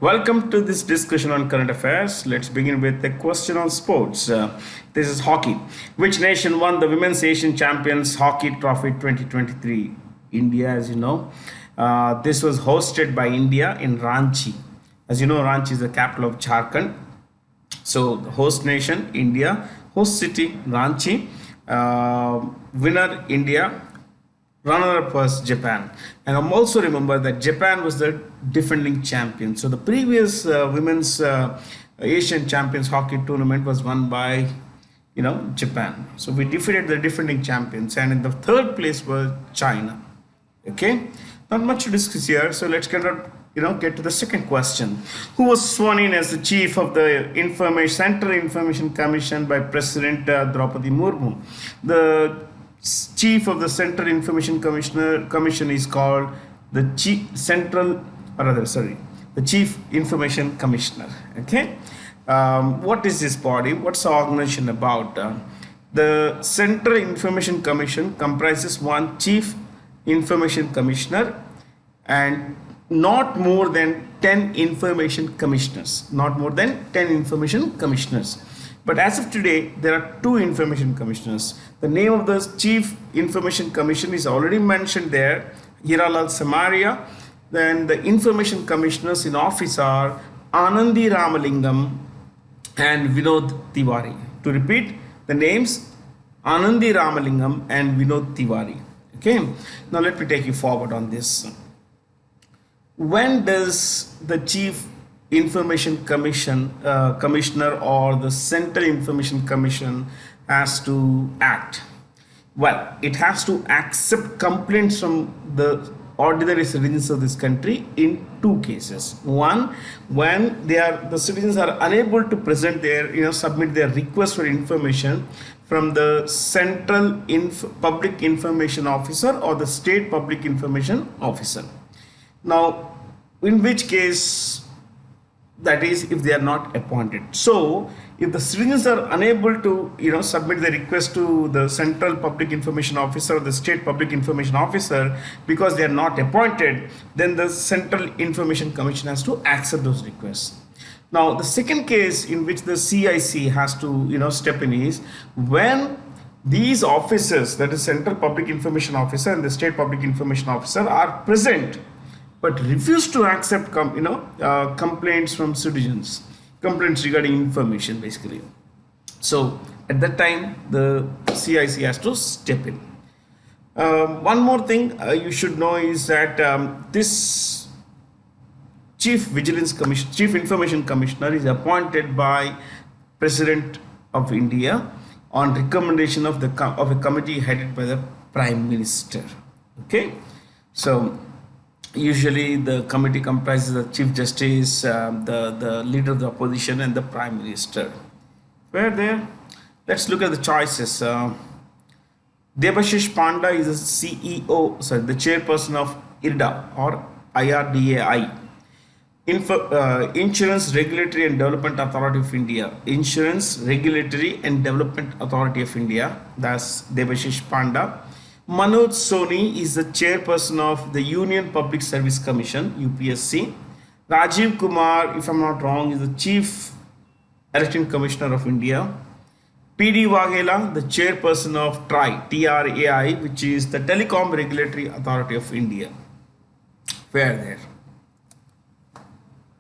Welcome to this discussion on current affairs. Let's begin with a question on sports. This is hockey. Which nation won the Women's Asian Champions Hockey Trophy 2023? India, as you know. This was hosted by India in Ranchi. As you know, Ranchi is the capital of Jharkhand. So, the host nation, India. Host city, Ranchi. Winner, India. Runner-up was Japan. And I'm also remember that Japan was the defending champion. So the previous women's Asian Champions Hockey Tournament was won by, Japan. So we defeated the defending champions. And in the third place was China. Okay. Not much to discuss here. So let's get to the second question. Who was sworn in as the chief of the Central Information Commission by President Draupadi Murmu? The chief of the Central Information Commission is called the Chief Information Commissioner. Okay, what is this body? What's the organization about? The Central Information Commission comprises one Chief Information Commissioner and not more than 10 information commissioners. Not more than 10 information commissioners. But as of today, there are 2 information commissioners. The name of the Chief Information Commission is already mentioned there, Hiralal Samaria. Then the information commissioners in office are Anandi Ramalingam and Vinod Tiwari. To repeat, the names Anandi Ramalingam and Vinod Tiwari. Okay, now let me take you forward on this. When does the Chief Information Commissioner or the Central Information Commission has to act? Well, it has to accept complaints from the ordinary citizens of this country in 2 cases. One, when the citizens are unable to present their, submit their request for information from the Central Public Information Officer or the State Public Information Officer. Now, in which case, that is if they are not appointed. So if the citizens are unable to submit the request to the Central Public Information Officer or the State Public Information Officer because they are not appointed, then the Central Information Commission has to accept those requests. Now the second case in which the CIC has to step in is when these officers, that is Central Public Information Officer and the State Public Information Officer, are present but refuse to accept complaints from citizens, complaints regarding information basically. So at that time the CIC has to step in. One more thing you should know is that this Chief Information Commissioner is appointed by President of India on recommendation of a committee headed by the Prime Minister. Okay, so usually the committee comprises the Chief Justice, the leader of the opposition and the Prime Minister. Where there? Let's look at the choices. Debashish Panda is the chairperson of IRDA or IRDAI. Insurance Regulatory and Development Authority of India. Insurance Regulatory and Development Authority of India. That's Debashish Panda. Manoj Soni is the chairperson of the Union Public Service Commission, UPSC. Rajiv Kumar, if I'm not wrong, is the Chief Election Commissioner of India. PD Waghela, the chairperson of TRAI, which is the Telecom Regulatory Authority of India. Where there?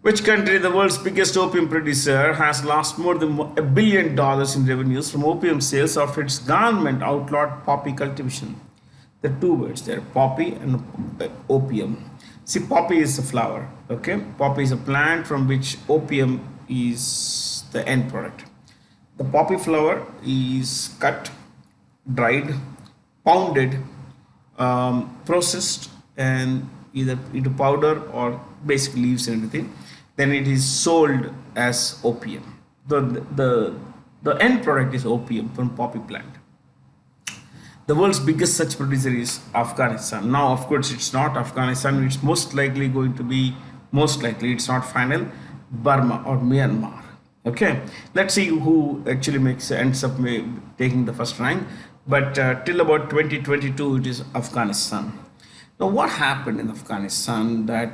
Which country, the world's biggest opium producer, has lost more than $1 billion in revenues from opium sales after its government outlawed poppy cultivation? The 2 words there, poppy and opium. See, poppy is a flower, okay? Poppy is a plant from which opium is the end product. The poppy flower is cut, dried, pounded, processed, and either into powder or basic leaves and everything. Then it is sold as opium. The end product is opium from poppy plant. The world's biggest such producer is Afghanistan. Now, of course, it's not Afghanistan. It's most likely going to be, it's not final, Burma or Myanmar. Okay, let's see who actually ends up taking the first rank. But till about 2022, it is Afghanistan. Now, what happened in Afghanistan that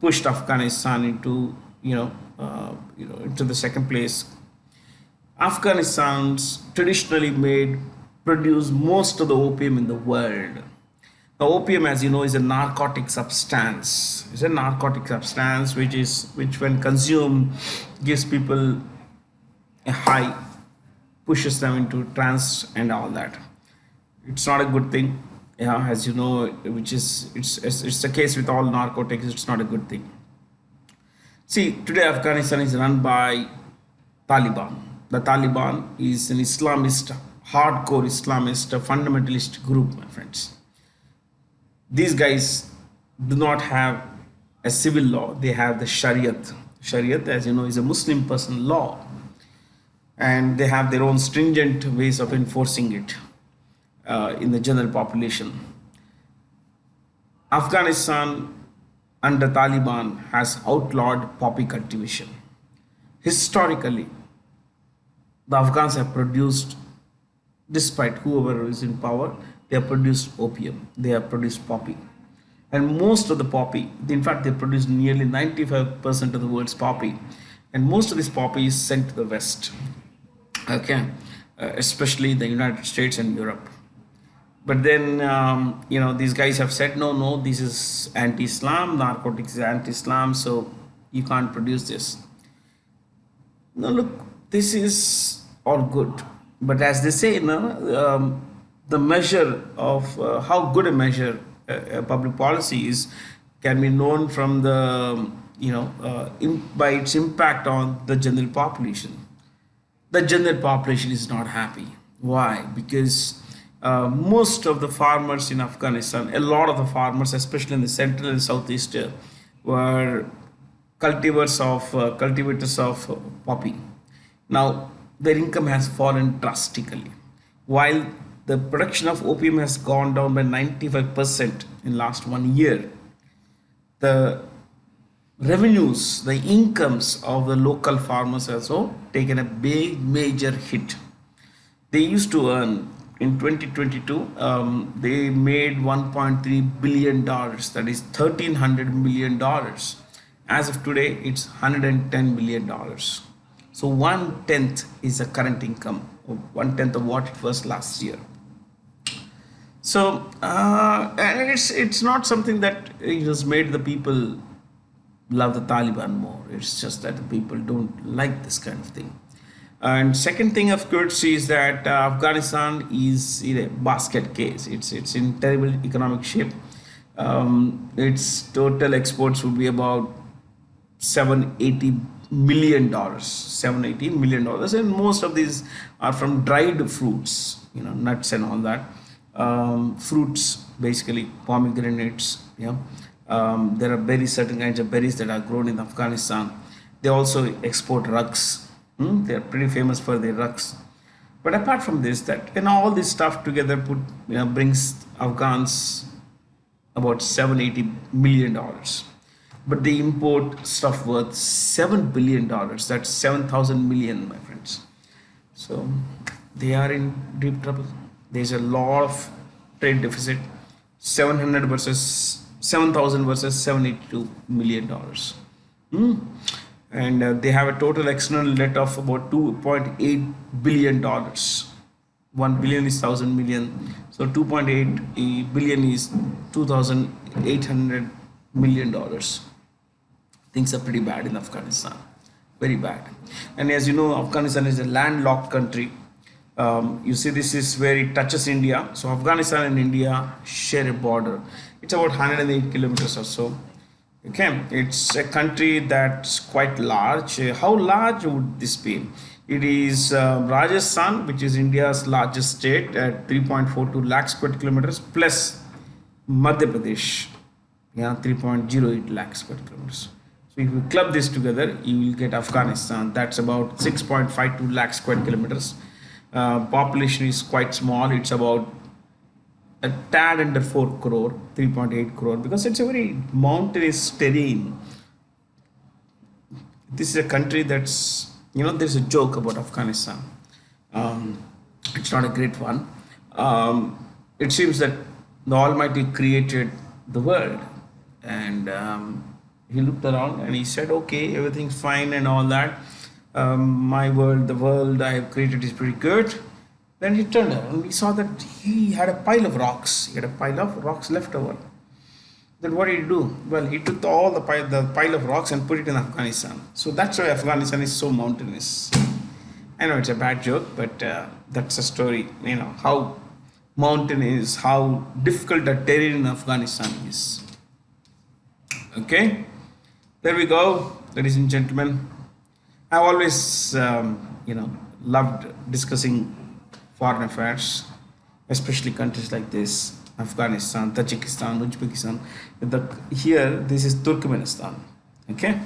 pushed Afghanistan into into the second place. Afghanistan's traditionally made produce most of the opium in the world. The opium, as you know, is a narcotic substance. It's a narcotic substance which when consumed gives people a high, pushes them into trance and all that. It's not a good thing, yeah, as you know, which is it's the case with all narcotics. It's not a good thing. See, today Afghanistan is run by Taliban. The Taliban is an Islamist, hardcore Islamist, fundamentalist group, my friends. These guys do not have a civil law, they have the Shariat. Shariat, as you know, is a Muslim personal law, and they have their own stringent ways of enforcing it in the general population. Afghanistan under Taliban has outlawed poppy cultivation. Historically, the Afghans have produced, despite whoever is in power, they have produced opium, they have produced poppy. And most of the poppy, in fact, they produce nearly 95% of the world's poppy. And most of this poppy is sent to the West, okay, especially the United States and Europe. But then, these guys have said, no, this is anti-Islam, narcotics is anti-Islam, so you can't produce this. Now look, this is all good, but as they say, the measure of how good a measure a public policy is can be known from the by its impact on the general population. The general population is not happy. Why? Because most of the farmers in Afghanistan, a lot of the farmers, especially in the central and southeast, were cultivators of poppy. Now their income has fallen drastically, while the production of opium has gone down by 95% in last 1 year. The revenues, the incomes of the local farmers also taken a big major hit. They used to earn in 2022, they made $1.3 billion, that is $1,300 million. As of today, it's $110 million. So 1/10 is the current income, 1/10 of what it was last year. So and it's not something that has made the people love the Taliban more. It's just that the people don't like this kind of thing. And second thing of course is that Afghanistan is in a basket case. It's in terrible economic shape. Its total exports would be about $780 million, and most of these are from dried fruits, nuts and all that. Fruits, basically pomegranates. There are berries, certain kinds of berries that are grown in Afghanistan. They also export rugs. They are pretty famous for their rugs. But apart from this, all this stuff together brings Afghans about $780 million. But they import stuff worth $7 billion. That's 7,000 million, my friends. So they are in deep trouble. There's a lot of trade deficit. 7,000 versus $782 million. And they have a total external debt of about $2.8 billion. 1 billion is 1,000 million. So 2.8 billion is $2,800 million. Things are pretty bad in Afghanistan, very bad. And as you know, Afghanistan is a landlocked country. You see, this is where it touches India. So Afghanistan and India share a border. It's about 108 kilometers or so. Okay, it's a country that's quite large. How large would this be? It is Rajasthan, which is India's largest state, at 3.42 lakh square kilometers, plus Madhya Pradesh, 3.08 lakh square kilometers. So if you club this together, you will get Afghanistan. That's about 6.52 lakh square kilometers. Population is quite small. It's about a tad under 4 crore, 3.8 crore, because it's a very mountainous terrain. This is a country that's, there's a joke about Afghanistan. It's not a great one. It seems that the Almighty created the world, and He looked around and he said, okay, everything's fine and all that. My world, the world I have created is pretty good. Then he turned around and we saw that he had a pile of rocks. He had a pile of rocks left over. Then what did he do? Well, he took all the pile of rocks and put it in Afghanistan. So that's why Afghanistan is so mountainous. I know it's a bad joke, but that's a story. You know how mountain is, how difficult the terrain in Afghanistan is. Okay, there we go, ladies and gentlemen. I've always, loved discussing foreign affairs, especially countries like this, Afghanistan, Tajikistan, Uzbekistan. Here, this is Turkmenistan. Okay,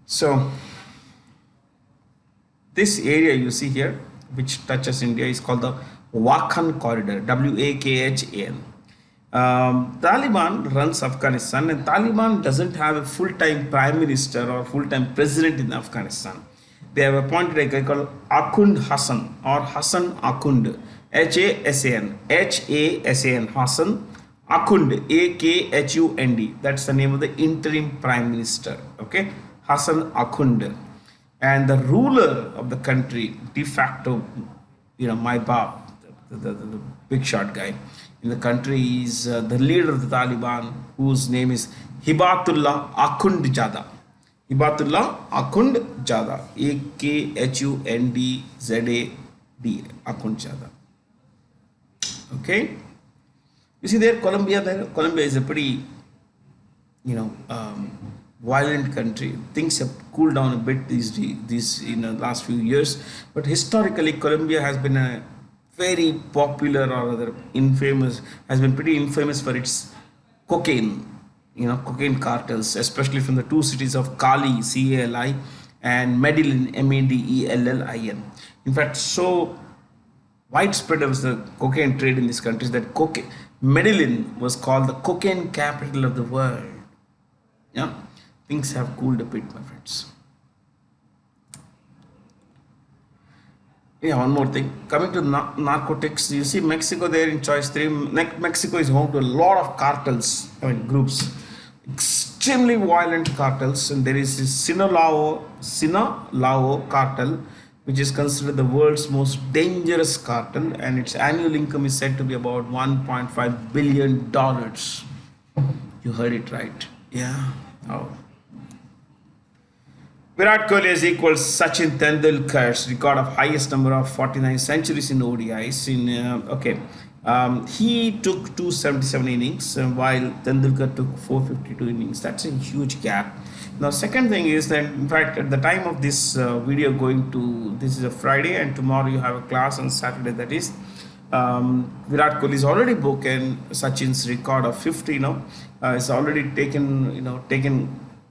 so this area you see here, which touches India, is called the Wakhan Corridor, Wakhan. Taliban runs Afghanistan, and Taliban doesn't have a full-time prime minister or full-time president in Afghanistan. They have appointed a guy called Akhund Hassan or Hassan Akhund, Hassan, Hassan Akhund, Akhund. That's the name of the interim prime minister. Okay, Hassan Akhund, and the ruler of the country de facto, my Bab, the big shot guy in the country, is the leader of the Taliban, whose name is Hibatullah Akhundzada. Hibatullah Akhundzada, Akhundzada, Akhundzada. Okay, you see there, Colombia. Colombia is a pretty, violent country. Things have cooled down a bit these in the last few years, but historically Colombia has been a very popular, or rather infamous, has been pretty infamous for its cocaine, cocaine cartels, especially from the two cities of Cali, CALI, and Medellin, MEDELLIN. In fact, so widespread was the cocaine trade in these countries that Medellin was called the cocaine capital of the world. Yeah, things have cooled a bit, my friends. Yeah, one more thing. Coming to narcotics, you see Mexico there in choice 3. Mexico is home to a lot of cartels, groups, extremely violent cartels, and there is this Sinaloa cartel, which is considered the world's most dangerous cartel, and its annual income is said to be about $1.5 billion. You heard it right. Yeah. Oh. Virat Kohli has equaled Sachin Tendulkar's record of highest number of 49 centuries in ODIs. He took 277 innings, while Tendulkar took 452 innings. That's a huge gap. Now, second thing is that, in fact, at the time of this video this is a Friday, and tomorrow you have a class on Saturday. That is, Virat Kohli has already broken Sachin's record of 50. It's already taken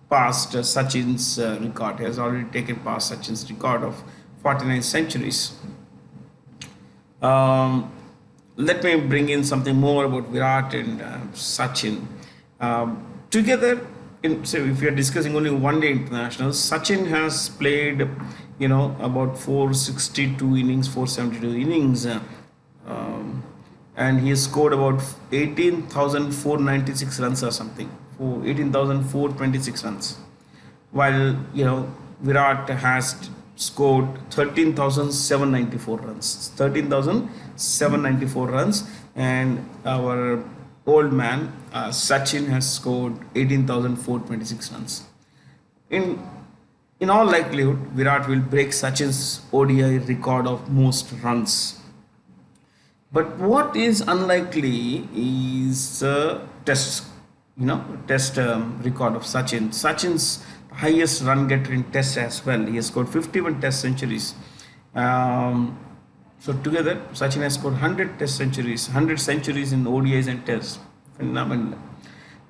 past Sachin's record. He has already taken past Sachin's record of 49 centuries. Let me bring in something more about Virat and Sachin. Together, so if you are discussing only one-day internationals, Sachin has played, about 462 innings, 472 innings, and he has scored about 18,496 runs or something. 18,426 runs, while Virat has scored 13,794 runs. 13,794 runs, and our old man Sachin has scored 18,426 runs. In all likelihood, Virat will break Sachin's ODI record of most runs. But what is unlikely is test record of Sachin. Sachin's highest run getter in tests as well. He has scored 51 test centuries. So together, Sachin has scored 100 test centuries, 100 centuries in ODIs and tests. Phenomenal.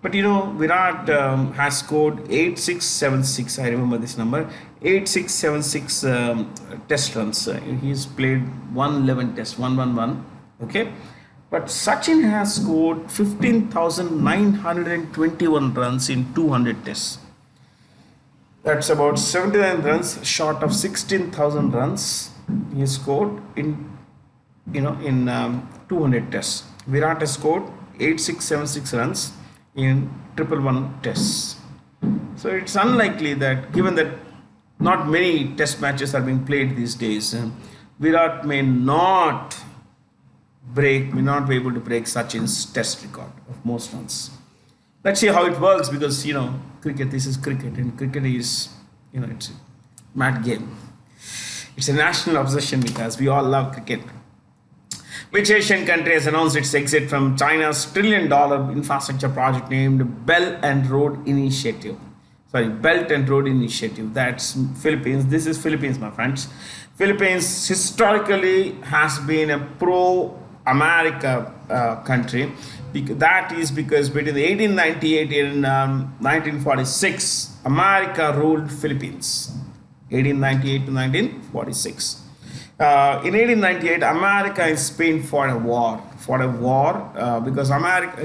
But Virat has scored 8676. I remember this number, 8676 test runs. He's played 111 tests, 111. Okay. But Sachin has scored 15,921 runs in 200 tests. That's about 79 runs short of 16,000 runs he scored in 200 tests. Virat has scored 8676 runs in 111 tests. So it's unlikely that, given that not many test matches are being played these days, Virat may not be able to break Sachin's test record of most runs. Let's see how it works, because cricket, this is cricket, and cricket is, it's a mad game. It's a national obsession with us. We all love cricket. Which Asian country has announced its exit from China's $1 trillion infrastructure project named Belt and Road Initiative? That's Philippines. This is Philippines, my friends. Philippines historically has been a pro-America country. That is because between 1898 and 1946, America ruled Philippines. 1898 to 1946. In 1898, America and Spain fought a war. Because America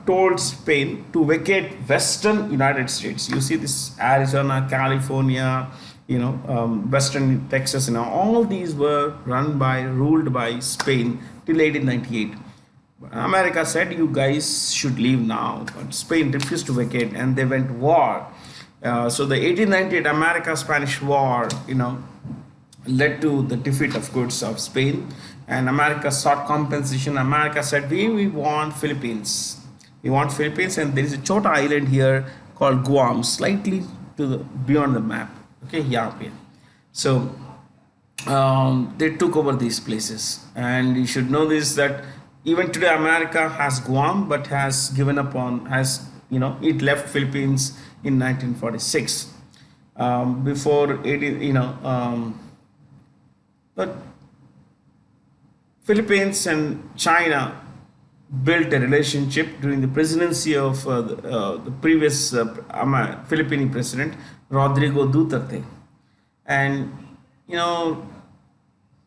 told Spain to vacate Western United States. You see this Arizona, California, Western Texas. All these were ruled by Spain till 1898. America said, you guys should leave now, but Spain refused to vacate, and they went to war. So the 1898 America-Spanish War, led to the defeat, of course, of Spain, and America sought compensation. America said, we want Philippines. We want Philippines, and there is a Chota island here called Guam, slightly beyond the map. Okay, yeah. So they took over these places, and you should know this, that even today America has Guam, but has given up on, it left Philippines in 1946. But Philippines and China built a relationship during the presidency of the previous Philippine president, Rodrigo Duterte. And,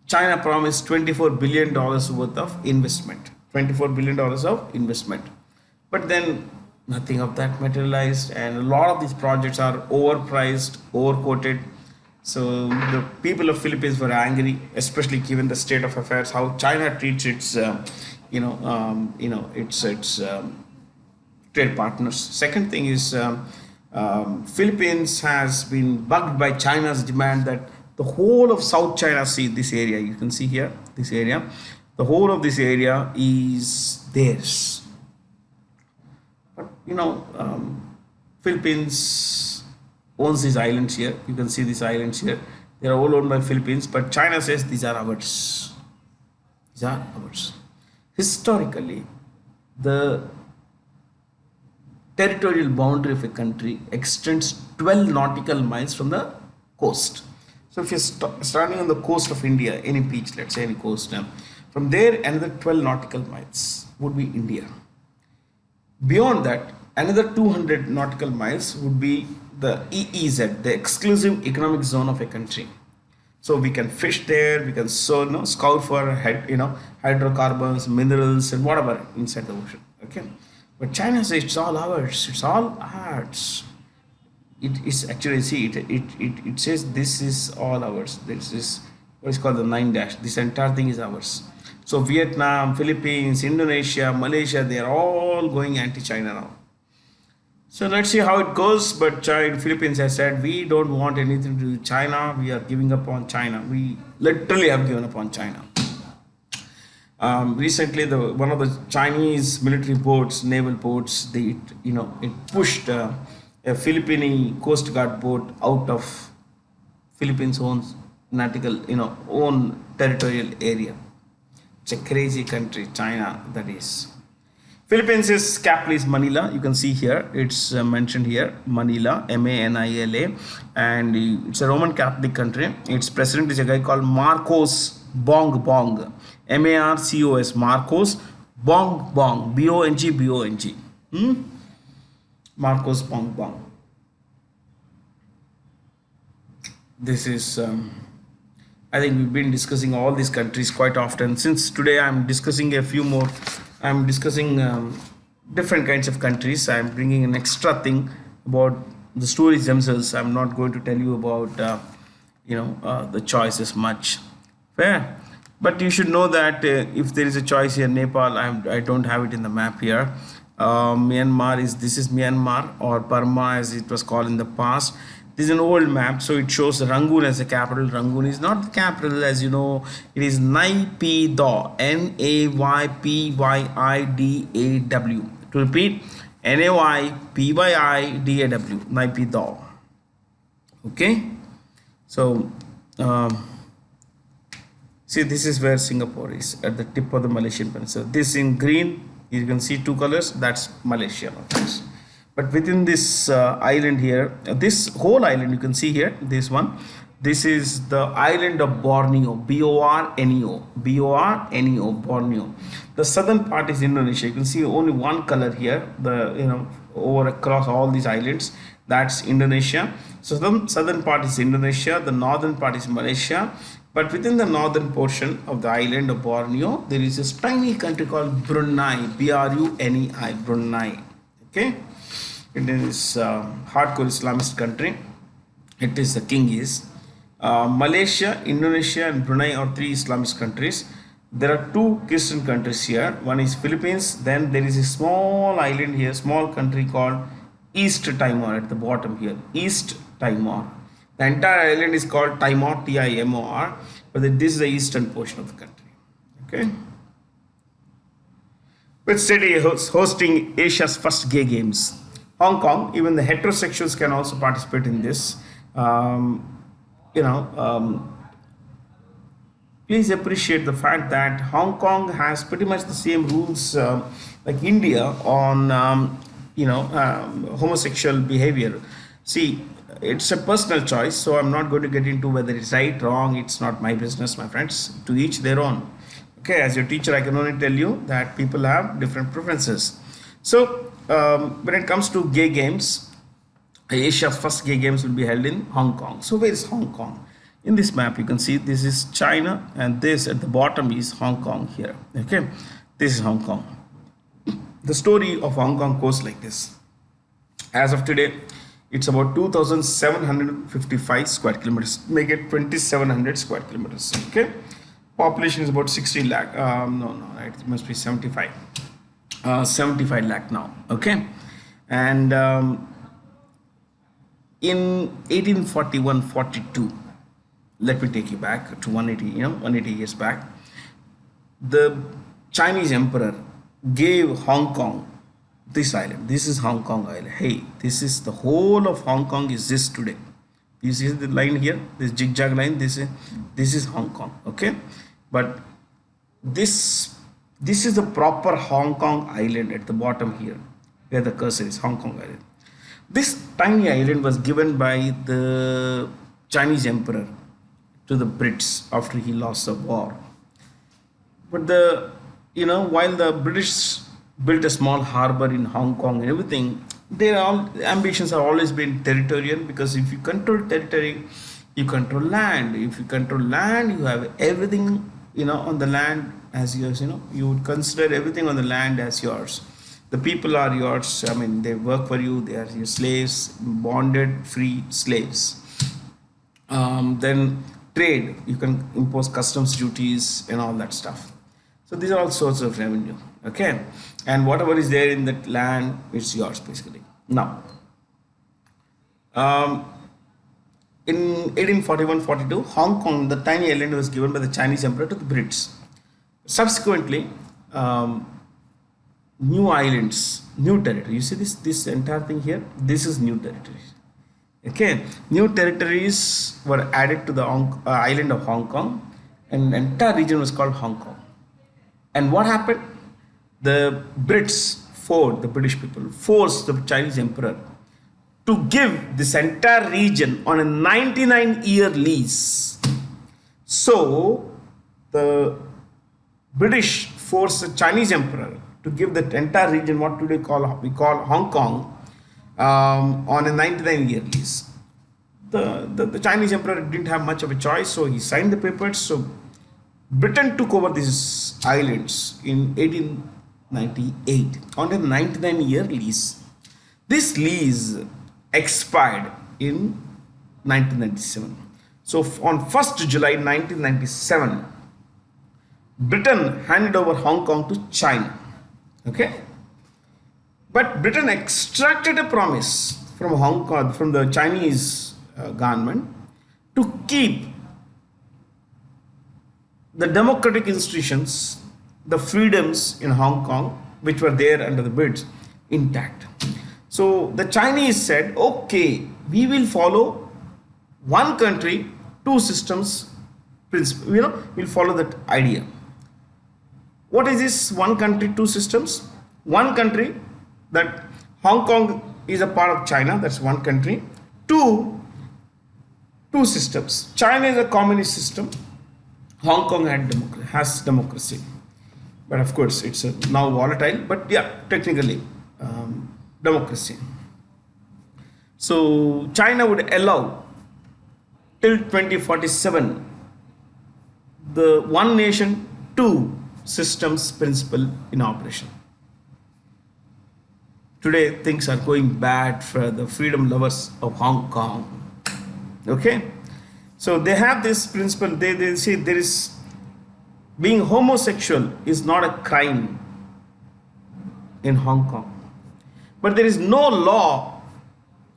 China promised $24 billion worth of investment. $24 billion of investment. But then nothing of that materialized, and a lot of these projects are overpriced, overquoted. So the people of Philippines were angry, especially given the state of affairs, how China treats its, trade partners. Second thing is, Philippines has been bugged by China's demand that the whole of South China Sea, this area, you can see here, this area, the whole of this area is theirs. But Philippines owns these islands here. You can see these islands here. They are all owned by Philippines, but China says these are ours. These are ours. Historically, the territorial boundary of a country extends 12 nautical miles from the coast. So if you're standing on the coast of India, any beach, let's say any coast, from there another 12 nautical miles would be India. Beyond that, another 200 nautical miles would be the EEZ, the exclusive economic zone of a country. So we can fish there, we can scout for hydrocarbons, minerals, and whatever inside the ocean. Okay, but China says it's all ours. It's all ours. It is actually, see, it says this is all ours. This is what is called the 9-dash. This entire thing is ours. So Vietnam, Philippines, Indonesia, Malaysia, they are all going anti-China now. So let's see how it goes. But Philippines has said, we don't want anything to do with China. We are giving up on China. We literally have given up on China. Recently, one of the Chinese military boats, naval boats, it pushed a Philippine Coast Guard boat out of Philippines' own own territorial area. It's a crazy country, China, that is. Philippines' capital is Manila. You can see here, it's mentioned here, Manila, M-A-N-I-L-A, and it's a Roman Catholic country. Its president is a guy called Marcos Bongbong, M-A-R-C-O-S, Marcos Bongbong, B-O-N-G. Marcos Bongbong. This is, I think we've been discussing all these countries quite often. Since today I'm discussing a few more, I'm discussing different kinds of countries. I'm bringing an extra thing about the stories themselves. I'm not going to tell you about, the choices much. Fair. But you should know that if there is a choice here, Nepal, I don't have it in the map here. Myanmar this is Myanmar, or Burma as it was called in the past. This is an old map, so it shows Rangoon as the capital. Rangoon is not the capital, as you know. It is Naypyidaw, Naypyidaw. To repeat, Naypyidaw, Naypyidaw. Okay, so see, this is where Singapore is, at the tip of the Malaysian peninsula. This in green, you can see two colors, that's Malaysia. But within this island here, this whole island you can see here, this one, this is the island of Borneo, Borneo, Borneo. The southern part is Indonesia. You can see only one color here, over across all these islands, that's Indonesia. So the southern part is Indonesia, the northern part is Malaysia. But within the northern portion of the island of Borneo, there is this tiny country called Brunei, Brunei, Brunei. Okay, it is hardcore Islamist country. It is the king is. Malaysia, Indonesia, and Brunei are three Islamist countries. There are two Christian countries here. One is Philippines. Then there is a small island here, small country called East Timor at the bottom here. East Timor. The entire island is called Timor, Timor, but this is the eastern portion of the country. Okay. Which city is hosting Asia's first gay games? Hong Kong. Even the heterosexuals can also participate in this. Please appreciate the fact that Hong Kong has pretty much the same rules like India on homosexual behavior. See, it's a personal choice, so I'm not going to get into whether it's right, wrong. It's not my business, my friends. To each their own. Okay, as your teacher, I can only tell you that people have different preferences. So when it comes to gay games, Asia's first gay games will be held in Hong Kong. So where is Hong Kong? In this map, you can see this is China, and this at the bottom is Hong Kong here. Okay, this is Hong Kong. The story of Hong Kong goes like this. As of today, it's about 2,755 square kilometers. Make it 2,700 square kilometers. Okay, population is about 60 lakh. It must be 75. 75 lakh now. Okay, and in 1841-42, let me take you back to 180 years back. The Chinese emperor gave Hong Kong this island. This is Hong Kong island. Hey, this is the whole of Hong Kong is this today. You see the line here, this zigzag line. This is Hong Kong. Okay, but this is the proper Hong Kong island at the bottom here, where the cursor is Hong Kong island. This tiny island was given by the Chinese emperor to the Brits after he lost the war. But while the British built a small harbor in Hong Kong and everything, their ambitions have always been territorial, because if you control territory, you control land. If you control land, you have everything on the land as yours. You would consider everything on the land as yours. The people are yours. I mean, they work for you. They are your slaves, bonded, free slaves. Then trade, you can impose customs duties and all that stuff. So these are all sorts of revenue. Okay, and whatever is there in that land, it's yours basically. Now, in 1841-42, Hong Kong, the tiny island, was given by the Chinese emperor to the Brits. Subsequently, new islands, new territory. You see this entire thing here? This is new territory. Okay, new territories were added to the island of Hong Kong, and the entire region was called Hong Kong. And what happened? The British people forced the Chinese emperor to give this entire region on a 99-year lease. So the British forced the Chinese emperor to give that entire region, what today we call Hong Kong, on a 99-year lease. The Chinese emperor didn't have much of a choice, so he signed the papers. So Britain took over these islands in 1898 on a 99-year lease. This lease expired in 1997. So on 1st July 1997, Britain handed over Hong Kong to China. Okay. But Britain extracted a promise from Hong Kong, from the Chinese government, to keep the democratic institutions, the freedoms in Hong Kong, which were there under the bids, intact. So the Chinese said, okay, we will follow one country, two systems principle. We'll follow that idea. What is this one country, two systems? One country, that Hong Kong is a part of China, that's one country. Two systems. China is a communist system. Hong Kong has democracy. But of course, it's now volatile, but yeah, technically, democracy. So China would allow till 2047 the one nation, two systems principle in operation. Today things are going bad for the freedom lovers of Hong Kong. Okay, so they have this principle. They say there is, being homosexual is not a crime in Hong Kong, but there is no law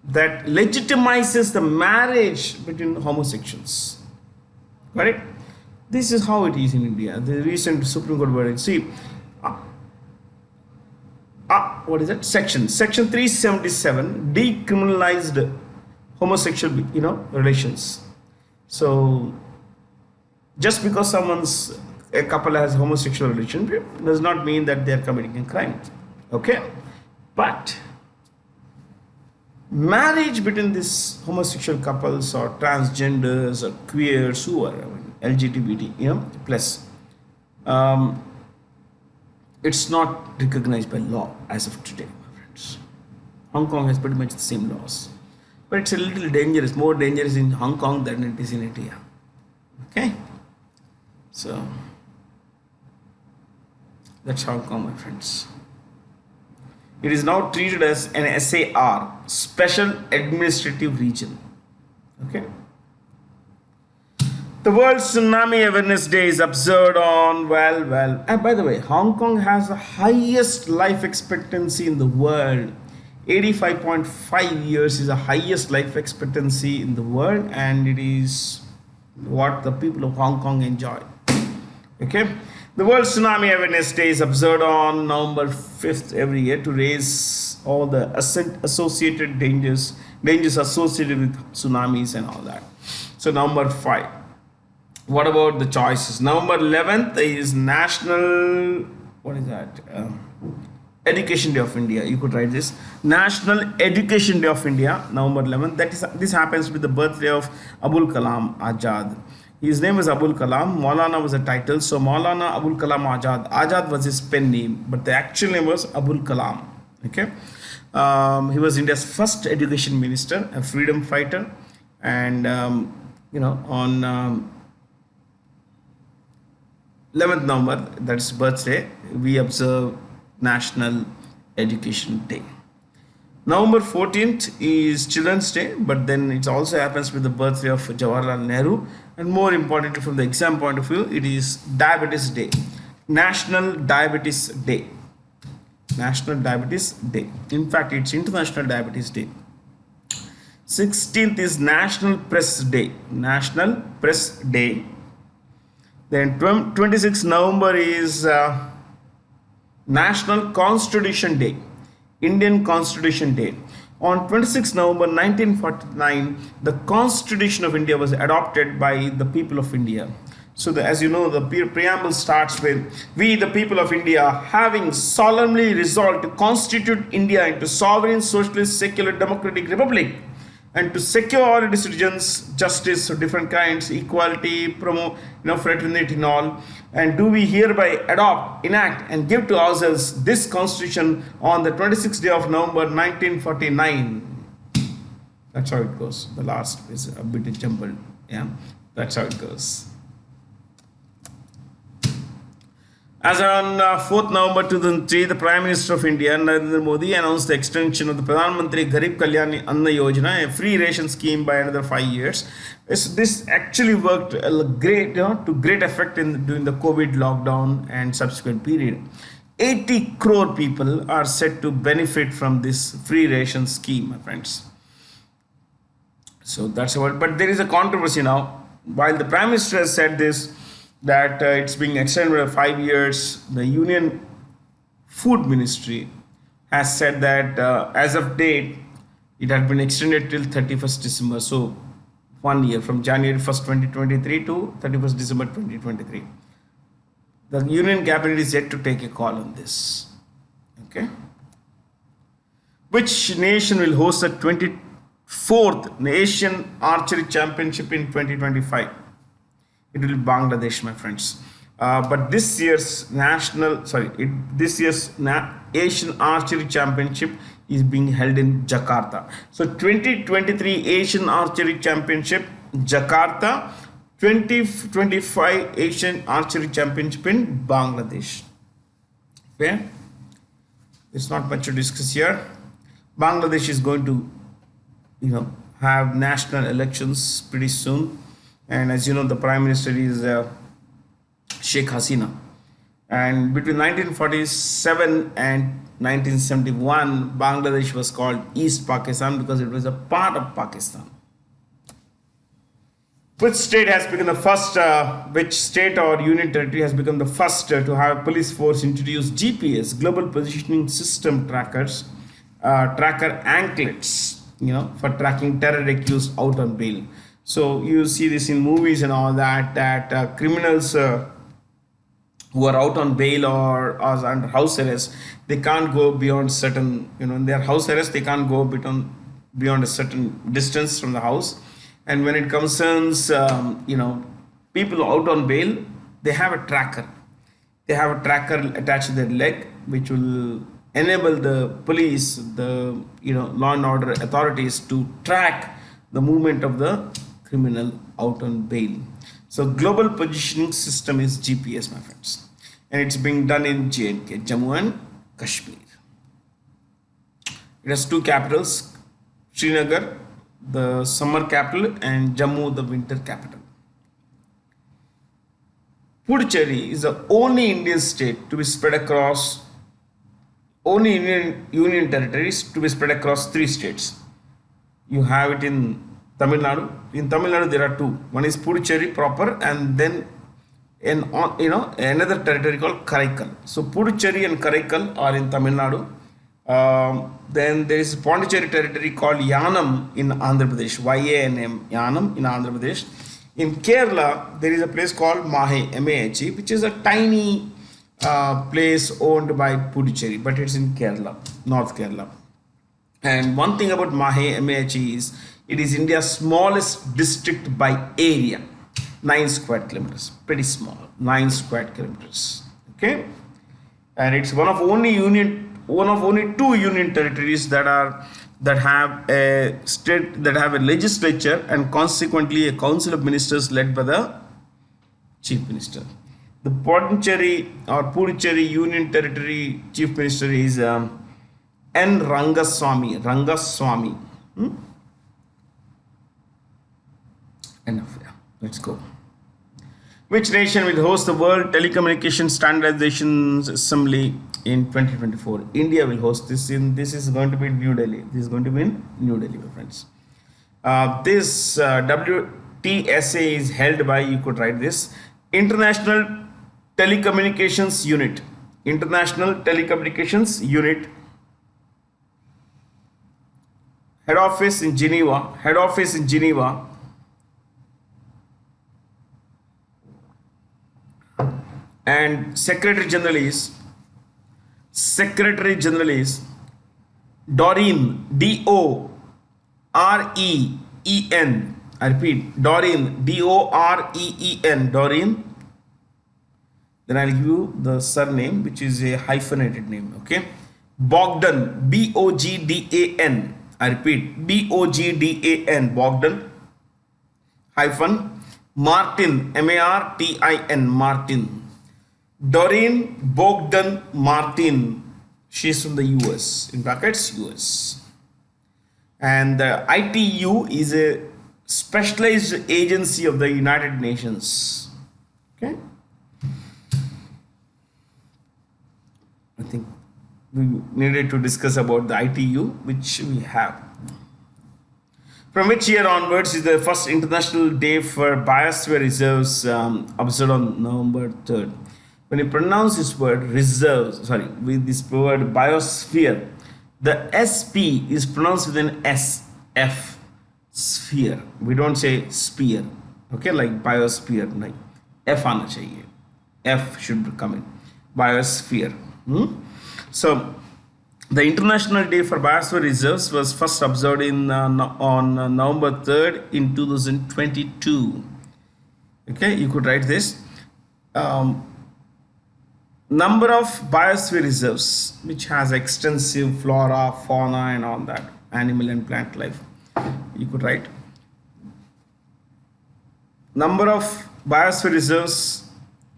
that legitimizes the marriage between homosexuals. Correct? This is how it is in India. The recent Supreme Court verdict. See, what is that? Section 377 decriminalized homosexual, relations. So just because a couple has homosexual relationship does not mean that they are committing a crime. Okay, but marriage between these homosexual couples or transgenders or queers, who are LGBT, plus, it's not recognized by law as of today, my friends. Hong Kong has pretty much the same laws, but it's a little dangerous, more dangerous in Hong Kong than it is in India. Okay, so that's Hong Kong, my friends. It is now treated as an SAR, Special Administrative Region. Okay. The World Tsunami Awareness Day is observed on, and by the way, Hong Kong has the highest life expectancy in the world. 85.5 years is the highest life expectancy in the world, and it is what the people of Hong Kong enjoy. Okay. The World Tsunami Awareness Day is observed on November 5th every year to raise all the associated dangers associated with tsunamis and all that. So November 5. What about the choices? November 11th is National, Education Day of India. You could write this. National Education Day of India, November 11th. This happens with the birthday of Abul Kalam Azad. His name was Abul Kalam. Maulana was a title. So Maulana Abul Kalam Azad. Azad was his pen name, but the actual name was Abul Kalam. Okay. He was India's first education minister, a freedom fighter, and on 11th November, that's birthday, we observe National Education Day. November 14th is Children's Day, but then it also happens with the birthday of Jawaharlal Nehru, and more importantly from the exam point of view, it is Diabetes Day, National Diabetes Day. National Diabetes Day. In fact, it's International Diabetes Day. 16th is National Press Day. National Press Day. Then 26th November is National Constitution Day. Indian Constitution Day. On 26 November 1949, the Constitution of India was adopted by the people of India. So as you know, the preamble starts with, we the people of India having solemnly resolved to constitute India into sovereign, socialist, secular, democratic republic, and to secure all its citizens justice of different kinds, equality, promote fraternity and all, and do we hereby adopt, enact and give to ourselves this constitution on the 26th day of November 1949. That's how it goes. The last is a bit jumbled. Yeah, that's how it goes. As on 4th November 2003, the Prime Minister of India, Narendra Modi, announced the extension of the Pradhan Mantri Garib Kalyan Anna Yojana, a free ration scheme, by another 5 years. This actually worked to great effect during the COVID lockdown and subsequent period. 80 crore people are set to benefit from this free ration scheme, my friends. So that's about. But there is a controversy now. While the Prime Minister has said this, that it's being extended by 5 years, the Union Food Ministry has said that as of date, it had been extended till 31st December. So 1 year, from January 1st, 2023 to 31st December 2023. The Union Cabinet is yet to take a call on this. Okay. Which nation will host the 24th Asian Archery Championship in 2025? It will be Bangladesh, my friends. But this year's Asian Archery Championship is being held in Jakarta. So 2023 Asian Archery Championship, Jakarta. 2025 Asian Archery Championship in Bangladesh. Okay, it's not much to discuss here. Bangladesh is going to, have national elections pretty soon, and as you know, the Prime Minister is Sheikh Hasina. And between 1947 and 1971, Bangladesh was called East Pakistan because it was a part of Pakistan. Which state has become the first, which state or union territory has become the first to have a police force introduce GPS, Global Positioning System trackers, tracker anklets, for tracking terror accused out on bail. So you see this in movies and all that criminals who are out on bail or under house arrest, they can't go beyond certain, in their house arrest, they can't go beyond a certain distance from the house. And when it concerns, people out on bail, they have a tracker. They have a tracker attached to their leg, which will enable the police, the law and order authorities to track the movement of the criminal out on bail. So global positioning system is GPS, my friends, and it's being done in J&K, Jammu and Kashmir. It has two capitals, Srinagar, the summer capital, and Jammu, the winter capital. Puducherry is the only Indian state to be spread across, only union territories to be spread across 3 states. You have it in Tamil Nadu. In Tamil Nadu there are 2. One is Puducherry proper, and then another territory called Karaikal. So Puducherry and Karaikal are in Tamil Nadu. Then there is Pondicherry territory called Yanam in Andhra Pradesh, YANM, Yanam in Andhra Pradesh. In Kerala, there is a place called Mahe, MAHE, which is a tiny place owned by Puducherry, but it's in Kerala, North Kerala. And one thing about Mahe, MAHE is, it is India's smallest district by area, 9 square kilometers, pretty small, 9 square kilometers. Okay, and it's one of only 2 union territories that have a state, that have a legislature and consequently a council of ministers led by the chief minister. The Pondicherry or Puducherry Union Territory chief minister is N. Rangaswamy. Enough. Yeah. Let's go. Which nation will host the World Telecommunication Standardization Assembly in 2024? India will host this. This is going to be in New Delhi. This is going to be in New Delhi, my friends. This WTSA is held by, you could write this, International Telecommunications Unit. International Telecommunications Unit. Head office in Geneva. And Secretary General is Doreen, D-O-R-E-E-N. I repeat, Doreen, D-O-R-E-E-N, Doreen. Then I'll give you the surname, which is a hyphenated name, okay? Bogdan, B-O-G-D-A-N. I repeat, B-O-G-D-A-N, Bogdan, hyphen, Martin, M-A-R-T-I-N, Martin. Doreen Bogdan Martin. She's from the US, in brackets US. And the ITU is a specialized agency of the United Nations. Okay. I think we needed to discuss about the ITU, which we have. From which year onwards is the first International Day for Biosphere Reserves observed on November 3rd? When you pronounce this word reserves, sorry, with this word biosphere, the SP is pronounced with an S, F, sphere. We don't say sphere, okay, like biosphere, like F आना चाहिए. F should come in, biosphere. So, the International Day for Biosphere Reserves was first observed on November 3rd in 2022. Okay, you could write this. Number of biosphere reserves, which has extensive flora, fauna, and all that, animal and plant life. You could write number of biosphere reserves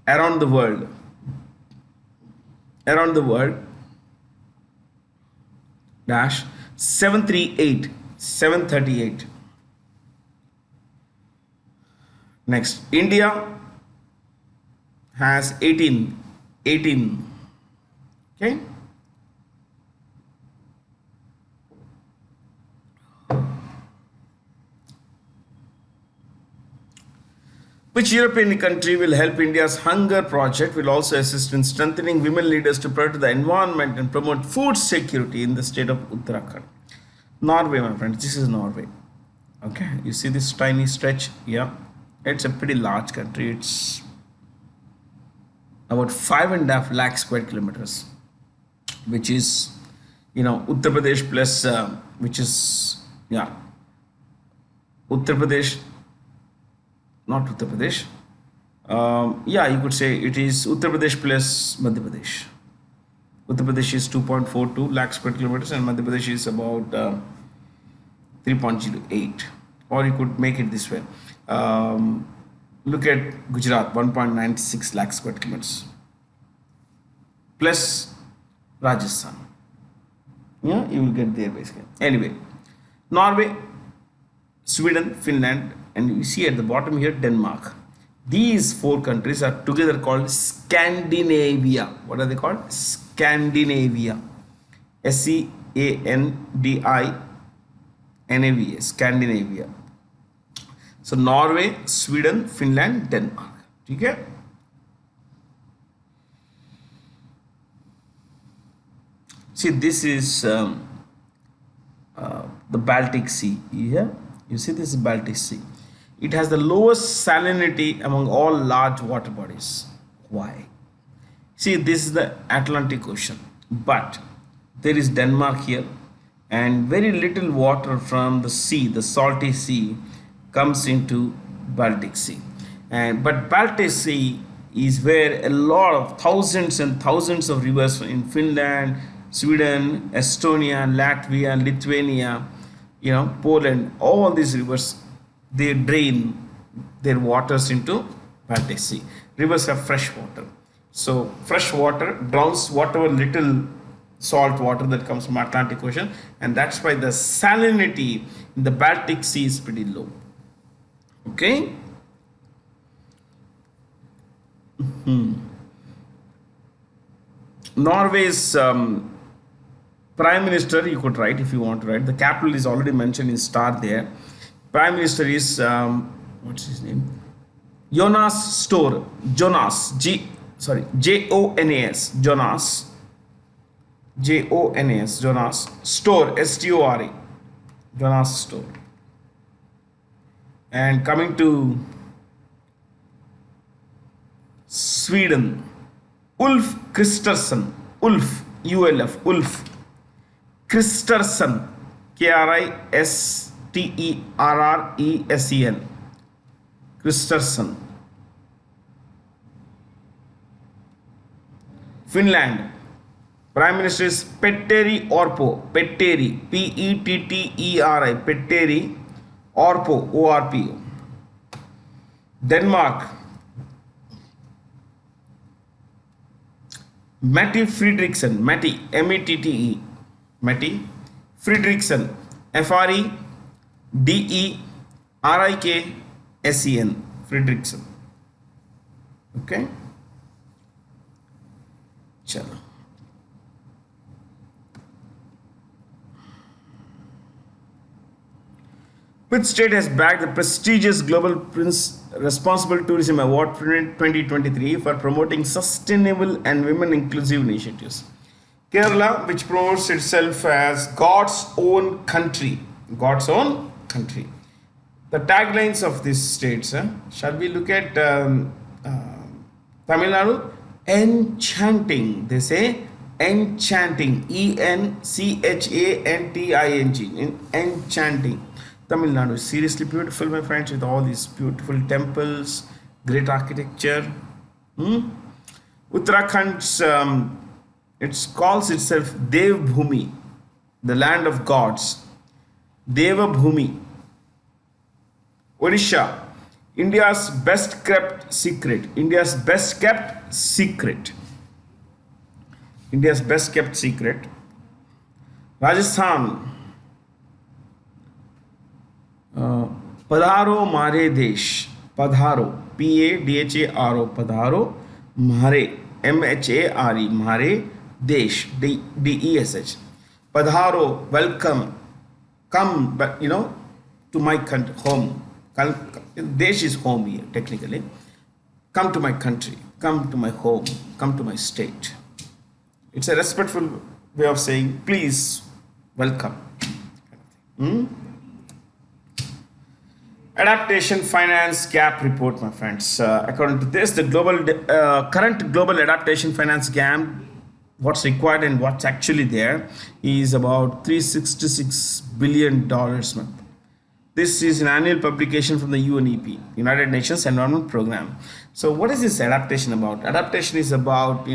around the world. Dash 738. Next, India has 18. Okay. Which European country will help India's hunger project, will also assist in strengthening women leaders to protect the environment and promote food security in the state of Uttarakhand? Norway, my friends. This is Norway. Okay, you see this tiny stretch? Yeah, it's a pretty large country. It's about 5.5 lakh square kilometers, which is, Uttar Pradesh plus, which is, Uttar Pradesh, not Uttar Pradesh. You could say it is Uttar Pradesh plus Madhya Pradesh. Uttar Pradesh is 2.42 lakh square kilometers and Madhya Pradesh is about 3.08. Or you could make it this way. Look at Gujarat, 1.96 lakh square kilometers plus Rajasthan. Yeah, you will get there basically. Anyway, Norway, Sweden, Finland, and you see at the bottom here Denmark. These 4 countries are together called Scandinavia. What are they called? Scandinavia. SCANDINAVIA. Scandinavia. So Norway, Sweden, Finland, Denmark. Okay. See, this is the Baltic Sea. Here, you see this is Baltic Sea. It has the lowest salinity among all large water bodies. Why? See, this is the Atlantic Ocean, but there is Denmark here, and very little water from the sea, the salty sea, comes into Baltic Sea. But Baltic Sea is where a lot of thousands and thousands of rivers in Finland, Sweden, Estonia, Latvia, Lithuania, Poland, all these rivers, they drain their waters into Baltic Sea. Rivers have fresh water. So fresh water drowns whatever little salt water that comes from Atlantic Ocean, and that's why the salinity in the Baltic Sea is pretty low. Okay. Norway's Prime Minister, you could write if you want to write. The capital is already mentioned in star there. Prime Minister is what's his name? Jonas, Jonas, Store, S-T-O-R-E, Jonas Store. And coming to Sweden, Ulf Kristersson, Ulf Kristersson, Kristersen, Kristersson. Finland, Prime Minister is Petteri Orpo, Petteri, P-E-T-T-E-R-I, Petteri Orpo, O-R-P-O. Denmark, Mette Frederiksen, Mette, M-E-T-T-E, Mette Frederiksen, F-R-E-D-E-R-I-K-S-E-N, Frederiksen. Okay. Chalo. Which state has bagged the prestigious Global Prince Responsible Tourism Award 2023 for promoting sustainable and women inclusive initiatives? Kerala, which promotes itself as God's own country. God's own country. The taglines of these states, shall we look at Tamil Nadu? Enchanting. They say enchanting. ENCHANTING. Enchanting. Tamil Nadu is seriously beautiful, my friends, with all these beautiful temples, great architecture. Uttarakhand's, it calls itself Devbhumi, the land of gods. Devabhumi. Odisha, India's best kept secret. India's best kept secret. India's best kept secret. Rajasthan, Padharo Mare Desh. Padharo, Padharo, Padharo Mare, MHARE, Mare Desh, DESH. Padharo, welcome, come, but to my country, home. Desh is home here, technically. Come to my country, come to my home, come to my state. It's a respectful way of saying, please, welcome. Adaptation Finance Gap Report, my friends. According to this, the current global adaptation finance gap, what's required and what's actually there, is about $366 billion. This is an annual publication from the UNEP, United Nations Environment Program. So what is this adaptation about? Adaptation is about,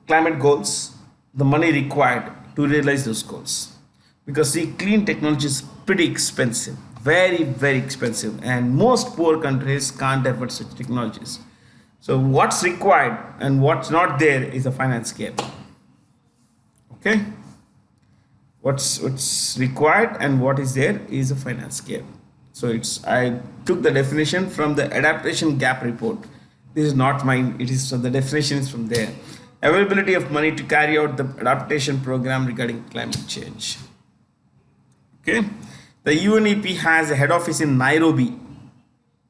climate goals, the money required to realize those goals. Because see, clean technology is pretty expensive, very, very expensive. And most poor countries can't afford such technologies. So what's required and what's not there is a finance gap. Okay? What's required and what is there is a finance gap. So I took the definition from the adaptation gap report. This is not mine. It is, so the definition is from there. Availability of money to carry out the adaptation program regarding climate change. Okay. The UNEP has a head office in Nairobi,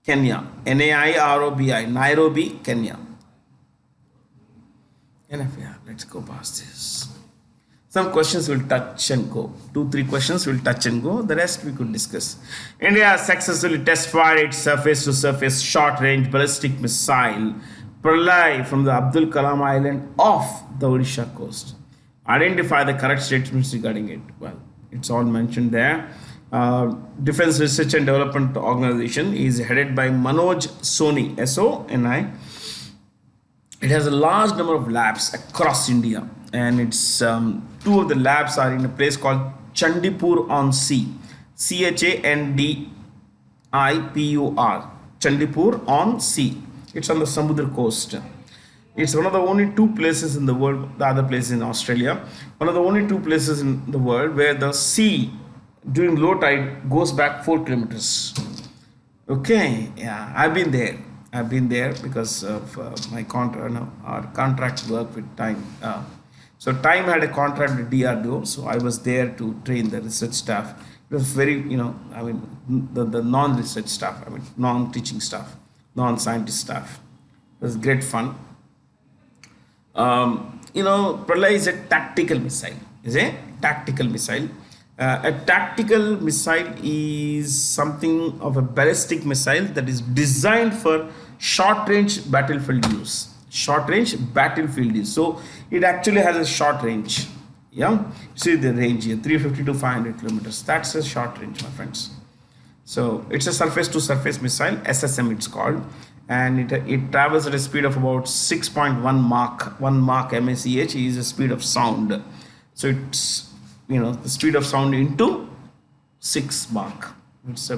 Kenya. NAIROBI, Nairobi, Kenya. Enough, yeah. Let's go past this. Some questions will touch and go. 2-3 questions will touch and go. The rest we could discuss. India has successfully test-fired its surface-to-surface short-range ballistic missile Pralay from the Abdul Kalam Island off the Odisha coast. Identify the correct statements regarding it. Well, it's all mentioned there. Defense Research and Development Organization is headed by Manoj Soni, SONI. It has a large number of labs across India, and it's two of the labs are in a place called Chandipur on Sea, CHANDIPUR, Chandipur on Sea. It's on the Samudra coast. It's one of the only two places in the world, the other place in Australia, one of the only two places in the world where the sea during low tide goes back 4 kilometers. Okay, yeah, I've been there because of my our contract work with Time. So Time had a contract with DRDO, so I was there to train the research staff. It was very, the non-research staff, non-teaching staff, non-scientist staff. It was great fun. Pralay is a tactical missile. A tactical missile is something of a ballistic missile that is designed for short-range battlefield use. So it actually has a short range. Yeah, see the range here, 350 to 500 kilometers. That's a short range, my friends. So it's a surface-to-surface missile, SSM it's called, and it travels at a speed of about 6.1 Mach. 1 Mach MACH is the speed of sound. So it's the speed of sound into 6 Mach. It's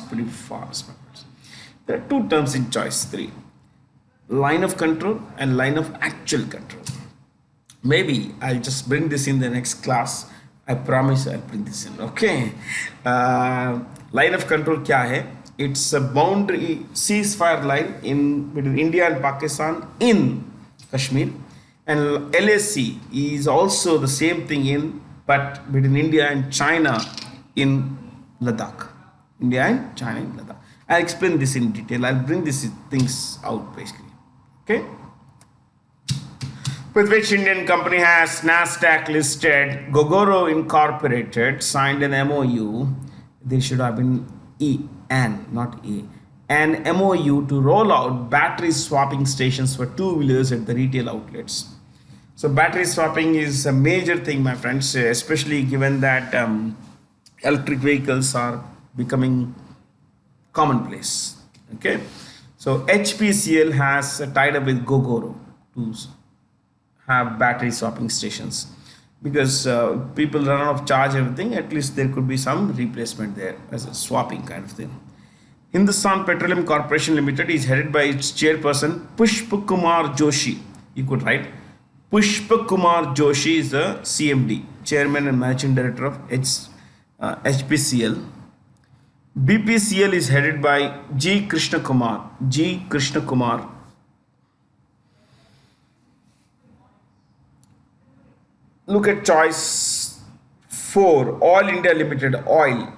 pretty fast. There are 2 terms in choice 3. Line of control and line of actual control. Maybe I'll just bring this in the next class. I promise I'll bring this in. Okay. Line of control kya hai? It's a boundary ceasefire line between India and Pakistan in Kashmir. And LAC is also the same thing but between India and China in Ladakh. India and China in Ladakh. I'll explain this in detail. I'll bring these things out basically. Okay. With which Indian company has Nasdaq listed Gogoro Incorporated signed an MOU. There should have been EN, not A. An MOU to roll out battery swapping stations for two-wheelers at the retail outlets. So battery swapping is a major thing, my friends, especially given that electric vehicles are becoming commonplace. Okay, so HPCL has tied up with Gogoro to have battery swapping stations because people run out of charge everything. At least there could be some replacement there as a swapping kind of thing. Hindustan Petroleum Corporation Limited is headed by its chairperson Pushpa Kumar Joshi. You could write Pushpa Kumar Joshi is the CMD, Chairman and Managing Director of HPCL. BPCL is headed by G. Krishna Kumar. G. Krishna Kumar. Look at choice 4. Oil India Limited. Oil.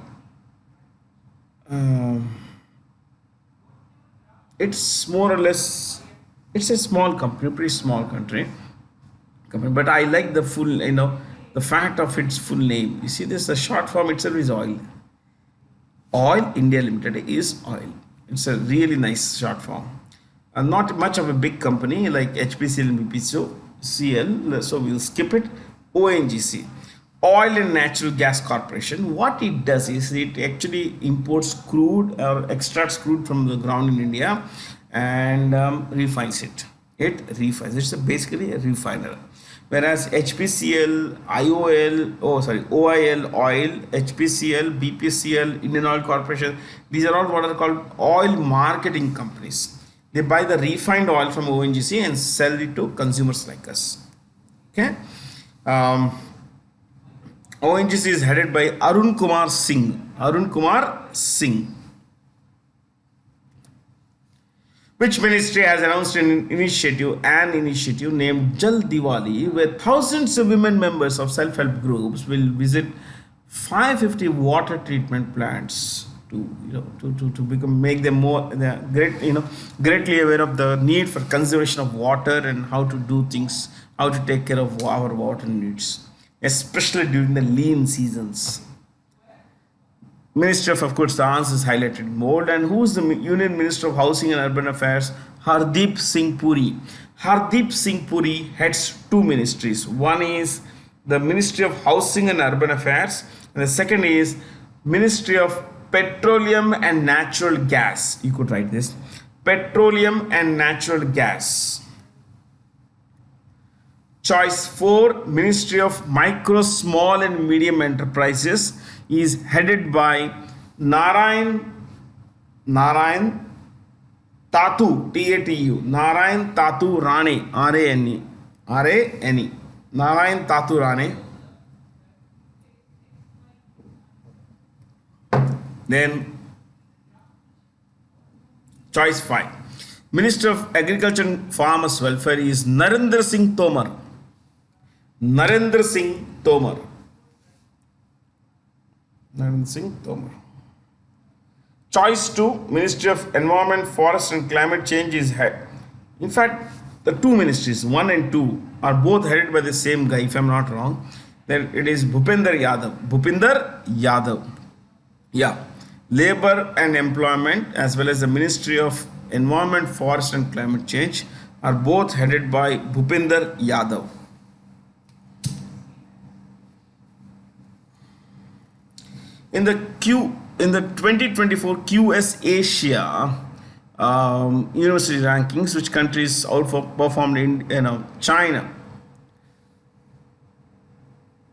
It's more or less. It's a small company, pretty small company. But I like the full, the fact of its full name. You see this, the short form itself is oil. Oil India Limited is oil. It's a really nice short form. Not much of a big company like HPCL and BPCL, so we'll skip it. ONGC, Oil and Natural Gas Corporation. What it does is it actually imports crude or extracts crude from the ground in India and refines it. It refines. It's basically a refiner. Whereas HPCL, OIL, Oil, HPCL, BPCL, Indian Oil Corporation, these are all what are called oil marketing companies. They buy the refined oil from ONGC and sell it to consumers like us. Okay. ONGC is headed by Arun Kumar Singh. Arun Kumar Singh. Which ministry has announced an initiative named Jal Diwali, where thousands of women members of self-help groups will visit 550 water treatment plants to make them more greatly aware of the need for conservation of water and how to do things, how to take care of our water needs, especially during the lean seasons. Minister of course, the answer is highlighted in bold. And who is the Union Minister of Housing and Urban Affairs? Hardeep Singh Puri. Hardeep Singh Puri heads two ministries. One is the Ministry of Housing and Urban Affairs, and the second is Ministry of Petroleum and Natural Gas. You could write this. Petroleum and Natural Gas. Choice 4, Ministry of Micro, Small and Medium Enterprises is headed by Narayan Tatu, T-A-T-U, Narayan Tatu Rane, R-A-N-E, R-A-N-E, Narayan Tatu Rane. Then choice 5, Minister of Agriculture and Farmers Welfare is Narendra Singh Tomar. Narendra Singh Tomar. Narendra Singh Tomar. Choice 2, Ministry of Environment, Forest and Climate Change is head. In fact, the two ministries, 1 and 2, are both headed by the same guy, if I'm not wrong. Then it is Bhupinder Yadav. Bhupinder Yadav. Yeah. Labor and Employment as well as the Ministry of Environment, Forest and Climate Change are both headed by Bhupinder Yadav. In the 2024 QS Asia university rankings, which countries outperformed in China?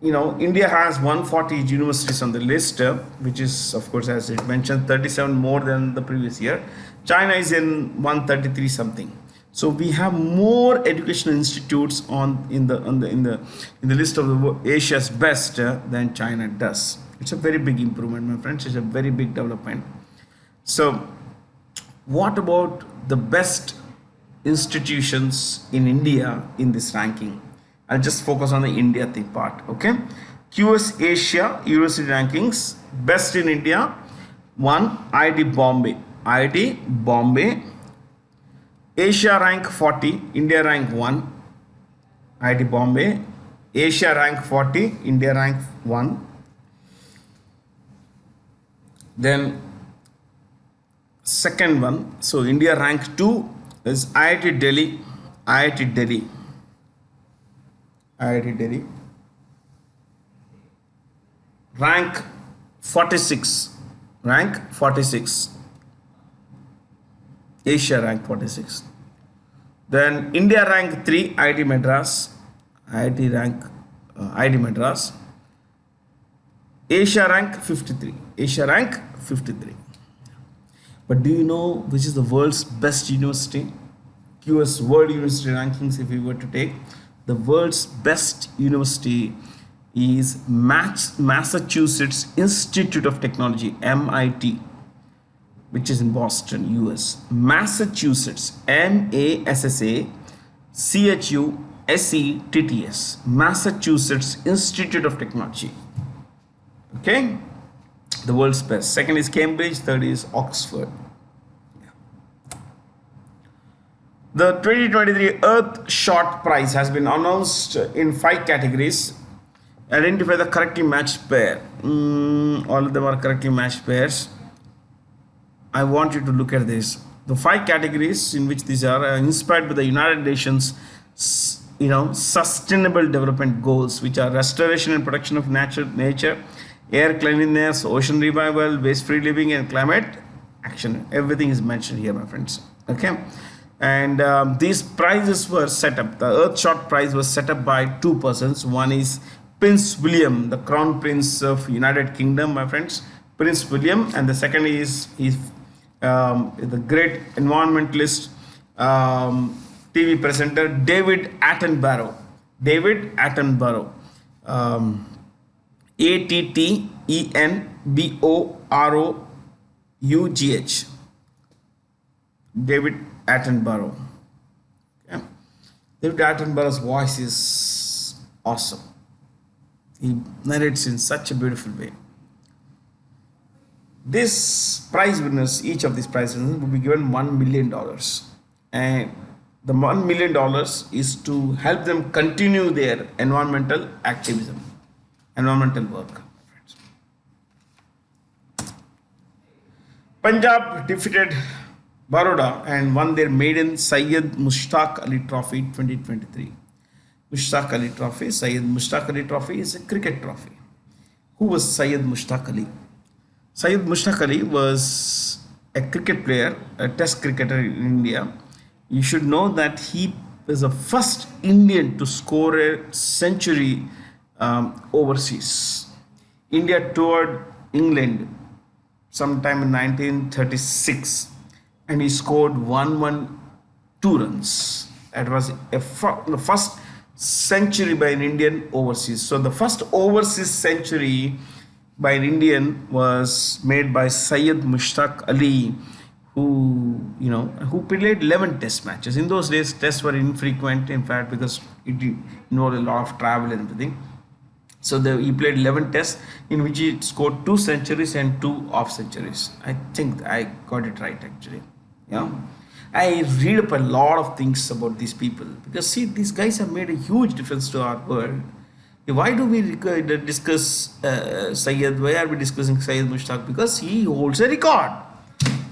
India has 140 universities on the list, which is, of course, as it mentioned, 37 more than the previous year. China is in 133 something. So we have more educational institutes in the list of the Asia's best than China does. It's a very big improvement, my friends. It's a very big development. So, what about the best institutions in India in this ranking? I'll just focus on the India thing part, okay? QS Asia University Rankings. Best in India, 1 IIT Bombay. IIT Bombay. Asia rank 40, India rank 1. IIT Bombay. Asia rank 40, India rank 1. Then second one, so India rank 2 is IIT Delhi. IIT Delhi. IIT Delhi. Rank 46. Rank 46. Asia rank 46. Then India rank 3, IIT Madras. IIT Madras. Asia rank 53. Asia rank 53. But do you know which is the world's best university? QS World University Rankings, if we were to take, the world's best university is Massachusetts Institute of Technology, MIT, which is in Boston, US. Massachusetts, MASSACHUSETTS, Massachusetts Institute of Technology. Okay, the world's best. Second is Cambridge, third is Oxford. The 2023 Earth Shot Prize has been announced in 5 categories. Identify the correctly matched pair. All of them are correctly matched pairs. I want you to look at this. The 5 categories in which these are inspired by the United Nations, Sustainable Development Goals, which are restoration and protection of nature, air cleanliness, ocean revival, waste-free living, and climate action. Everything is mentioned here, my friends. Okay. And these prizes were set up. The Earthshot Prize was set up by 2 persons. One is Prince William, the Crown Prince of United Kingdom, my friends. Prince William. And the second is the great environmentalist, TV presenter David Attenborough. David Attenborough. ATTENBOROUGH. David Attenborough. Okay. David Attenborough's voice is awesome. He narrates in such a beautiful way. This prize winners, each of these prize winners will be given $1 million. And the $1 million is to help them continue their environmental activism, environmental work. Punjab defeated Baroda and won their maiden Syed Mushtaq Ali Trophy 2023. Mushtaq Ali Trophy, Syed Mushtaq Ali Trophy is a cricket trophy. Who was Syed Mushtaq Ali? Syed Mushtaq Ali was a cricket player, a test cricketer in India. You should know that he was the first Indian to score a century overseas. India toured England sometime in 1936 and he scored 112 runs. That was the first century by an Indian overseas. So the first overseas century by an Indian was made by Syed Mushtaq Ali, who played 11 test matches. In those days, tests were infrequent, in fact, because it involved a lot of travel and everything. So he played 11 tests in which he scored 2 centuries and 2 off centuries. I think I got it right, actually. I read up a lot of things about these people because see, these guys have made a huge difference to our world. Why do we discuss Syed? Why are we discussing Syed Mushtaq? Because he holds a record.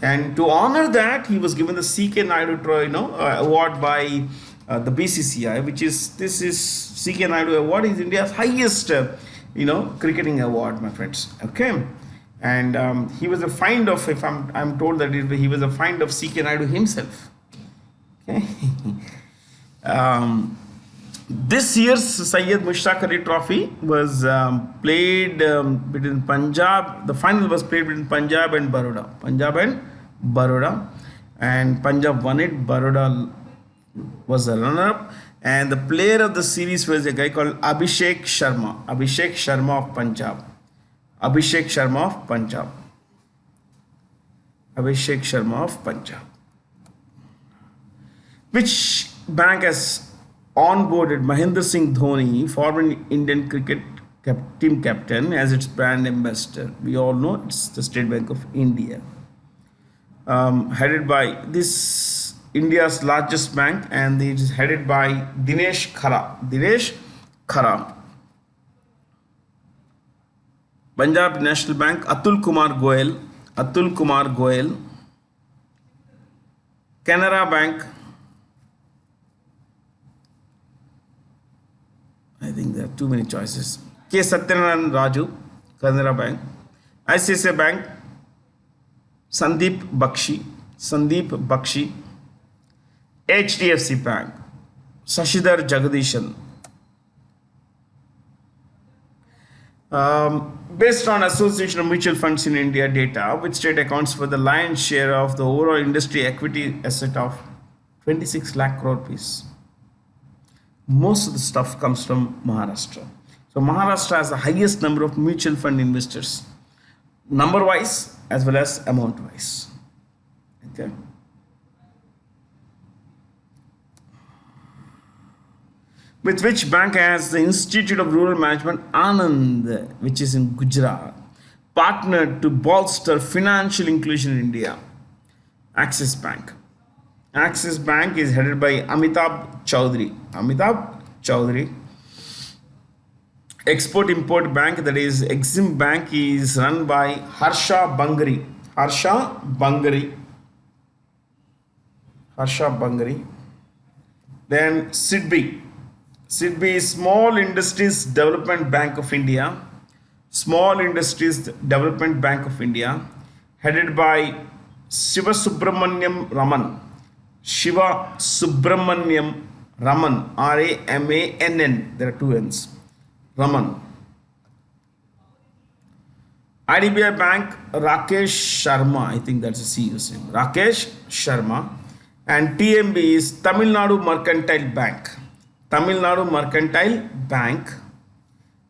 And to honor that, he was given the C.K. Naidu award by the BCCI, this is C.K. Naidu award is India's highest, cricketing award, my friends. Okay. And he was a find of, if I'm told that he was a find of C.K. Naidu himself. Okay. This year's Syed Mushtaq Ali Trophy was played between Punjab. The final was played between Punjab and Baroda. And Punjab won it. Baroda was the runner-up. And the player of the series was a guy called Abhishek Sharma. Abhishek Sharma of Punjab. Abhishek Sharma of Punjab. Abhishek Sharma of Punjab. Which bank has onboarded Mahendra Singh Dhoni, former Indian cricket team captain as its brand ambassador. We all know it's the State Bank of India. Headed by this India's largest bank, and it is headed by Dinesh Khara. Dinesh Khara. Punjab National Bank, Atul Kumar Goel. Atul Kumar Goel. Canara Bank. I think there are too many choices. K. Satyanarayan Raju, Canara Bank. ICICI Bank, Sandeep Bakshi. HDFC Bank, Shashidhar Jagadishan. Based on Association of Mutual Funds in India data, which state accounts for the lion's share of the overall industry equity asset of 26 lakh crore rupees. Most of the stuff comes from Maharashtra. So Maharashtra has the highest number of mutual fund investors, number wise as well as amount wise. Okay. With which bank has the Institute of Rural Management Anand, which is in Gujarat, partnered to bolster financial inclusion in India? Axis Bank. Axis Bank is headed by Amitabh Chaudhary. Amitabh Chaudhary. Export-Import Bank, that is Exim Bank, is run by Harsha Bangari. Harsha Bangari. Then SIDBI. SIDBI is Small Industries Development Bank of India. Small Industries Development Bank of India, headed by Shiva Subramaniam Raman. Shiva Subramaniam Raman. Ramann. There are two N's. Raman. IDBI Bank, Rakesh Sharma. I think that's a CEO's name. Rakesh Sharma. And TMB is Tamil Nadu Mercantile Bank. Tamil Nadu Mercantile Bank.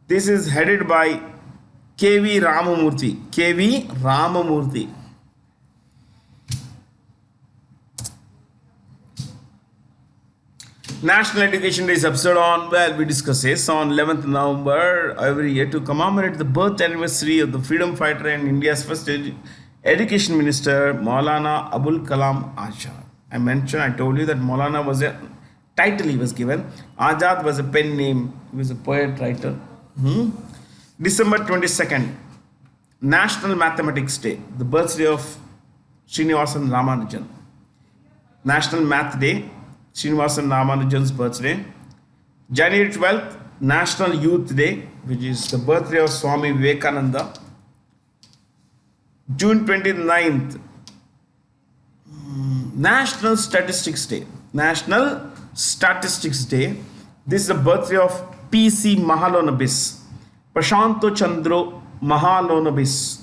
This is headed by KV Ramamurthy. KV Ramamurthy. National Education Day is observed on, well, we discuss this, on 11th November every year to commemorate the birth anniversary of the freedom fighter and India's first education minister, Maulana Abul Kalam Azad. I told you that Maulana was a title he was given. Azad was a pen name. He was a poet writer. December 22nd, National Mathematics Day, the birthday of Srinivasan Ramanujan. National Math Day, Srinivasan Ramanujan's birthday. January 12th, National Youth Day, which is the birthday of Swami Vivekananda. June 29th, National Statistics Day. National Statistics Day. This is the birthday of P.C. Mahalanobis. Prashanto Chandro Mahalanobis.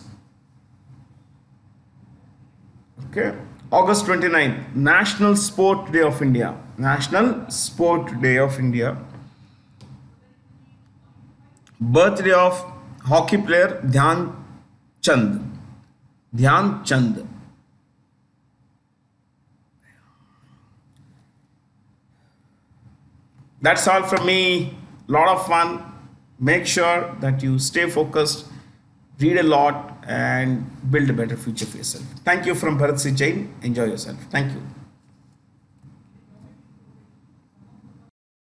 Okay. August 29th, National Sport Day of India. National Sport Day of India. Birthday of hockey player Dhyan Chand. Dhyan Chand. That's all from me. Lot of fun. Make sure that you stay focused, read a lot, and build a better future for yourself. Thank you from Bharat C. Jain. Enjoy yourself. Thank you.